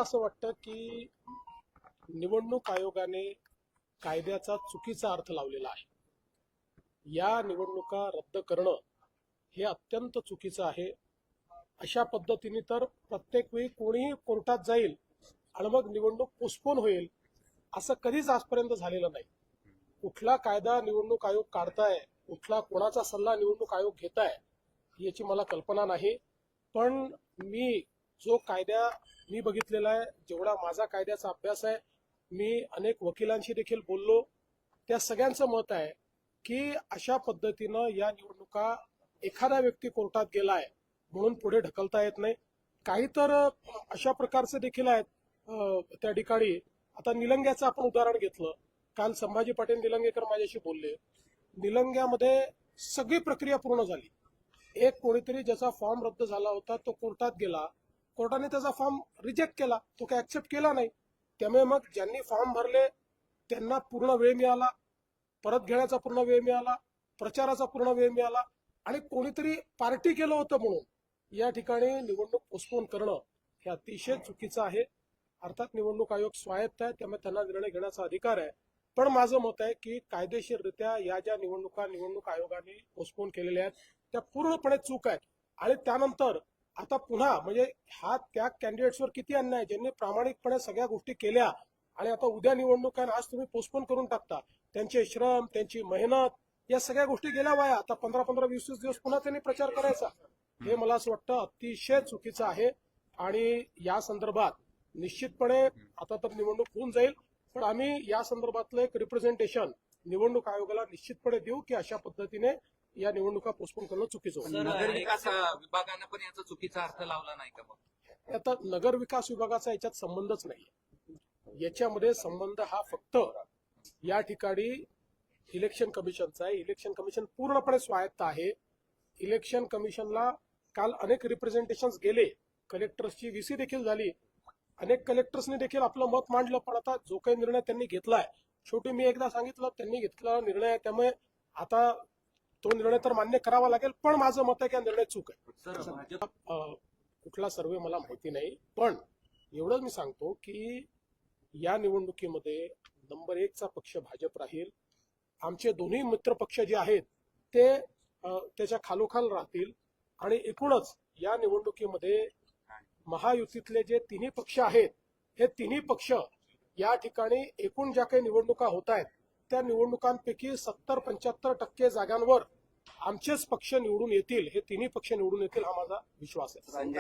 असं वाटतं की निवडणूक आयोगाने कायद्याचा चुकीचा अर्थ लावलेला आहे. या निवडणुका रद्द करणं हे अत्यंत चुकीचं आहे. अशा पद्धतीने तर प्रत्येक वेळी कोणीही कोर्टात जाईल आणि मग निवडणूक पोस्टपोन होईल असं कधीच आजपर्यंत झालेलं नाही. कुठला कायदा निवडणूक आयोग काढताय, कुठला कोणाचा सल्ला निवडणूक आयोग घेताय याची मला कल्पना नाही. पण जो कायदा मी बघितलेला आहे, जेवढा माझा कायद्याचा अभ्यास आहे, मी अनेक वकिलांशी देखील बोललो, त्या सगळ्यांचं मत आहे की अशा पद्धतीनं या निवडणुका एखादा व्यक्ती कोर्टात गेलाय म्हणून पुढे ढकलता येत नाही. काही तर अशा प्रकारचे देखील आहेत त्या ठिकाणी. आता निलंग्याचं आपण उदाहरण घेतलं, काल संभाजी पाटील निलंगेकर माझ्याशी बोलले. निलंग्यामध्ये सगळी प्रक्रिया पूर्ण झाली. एक कोणीतरी ज्याचा फॉर्म रद्द झाला होता तो कोर्टात गेला, कोर्टाने त्याचा फॉर्म रिजेक्ट केला, तो काय ऍक्सेप्ट केला नाही. त्यामुळे मग ज्यांनी फॉर्म भरले त्यांना पूर्ण वेळ मिळाला, परत घेण्याचा पूर्ण वेळ मिळाला, प्रचाराचा पूर्ण वेळ मिळाला. आणि कोणीतरी पार्टी केलं होतं म्हणून या ठिकाणी निवडणूक पोस्टपोन करणं हे अतिशय चुकीचं आहे. अर्थात निवडणूक आयोग स्वायत्त आहे, त्यामुळे त्यांना निर्णय घेण्याचा अधिकार आहे. पण माझं मत आहे की कायदेशीररित्या या ज्या निवडणूक आयोगाने पोस्टपोन केलेल्या आहेत त्या पूर्णपणे चूक आहेत. आणि त्यानंतर आता पुन्हा म्हणजे हा त्या कॅन्डिडेट्सवर किती अन्याय आहे, ज्यांनी प्रामाणिकपणे सगळ्या गोष्टी केल्या आणि आता उद्या निवडणूक आहे आज तुम्ही पोस्टपोन करून टाकता. त्यांचे श्रम, त्यांची मेहनत, या सगळ्या गोष्टी गेल्या वाया. आता 15-20 दिवस पुन्हा त्यांनी प्रचार करायचा, हे मला असं वाटतं अतिशय चुकीचं आहे. आणि या संदर्भात निश्चितपणे आता तर निवडणूक होऊन जाईल, पण आम्ही या संदर्भातलं एक रिप्रेझेंटेशन निवडणूक आयोगाला निश्चितपणे देऊ की अशा पद्धतीने या निवडणुका पोस्टपोन करणं चुकीचं होतं. नगर विकास विभागानं पण याचा चुकीचा अर्थ लावला नाही का? मग आता नगर विकास विभागाचा याच्यात संबंधच नाही. याच्यामध्ये संबंध हा फक्त या ठिकाणी इलेक्शन कमिशनचा आहे. इलेक्शन कमिशन पूर्णपणे स्वायत्त आहे. इलेक्शन कमिशनला काल अनेक रिप्रेझेंटेशन्स गेले, कलेक्टर्सची व्हीसी देखील झाली, अनेक कलेक्टर्सनी देखील आपलं मत मांडलं. पण आता जो काही निर्णय त्यांनी घेतलाय, शेवटी मी एकदा सांगितलं त्यांनी घेतलेला निर्णय आहे, त्यामुळे आता तो निर्णय तर मान्य करावा लागेल. पण माझं मत आहे की हा निर्णय चूक आहे. कुठला सर्वे मला माहिती नाही, पण एवढंच मी सांगतो की या निवडणुकीमध्ये नंबर 1 चा पक्ष भाजप राहील. आमचे दोन्ही मित्र पक्ष जे आहेत ते त्याच्या खालोखाल राहतील. आणि एकूणच या निवडणुकीमध्ये महायुतीतले जे तिन्ही पक्ष आहेत, हे तिन्ही पक्ष या ठिकाणी एकूण ज्या काही निवडणुका होत आहेत त्या निवडणुकांपैकी 70-75% जागांवर आमचेच पक्ष निवडून येतील, हे तिन्ही पक्ष निवडून येतील हा माझा विश्वास आहे.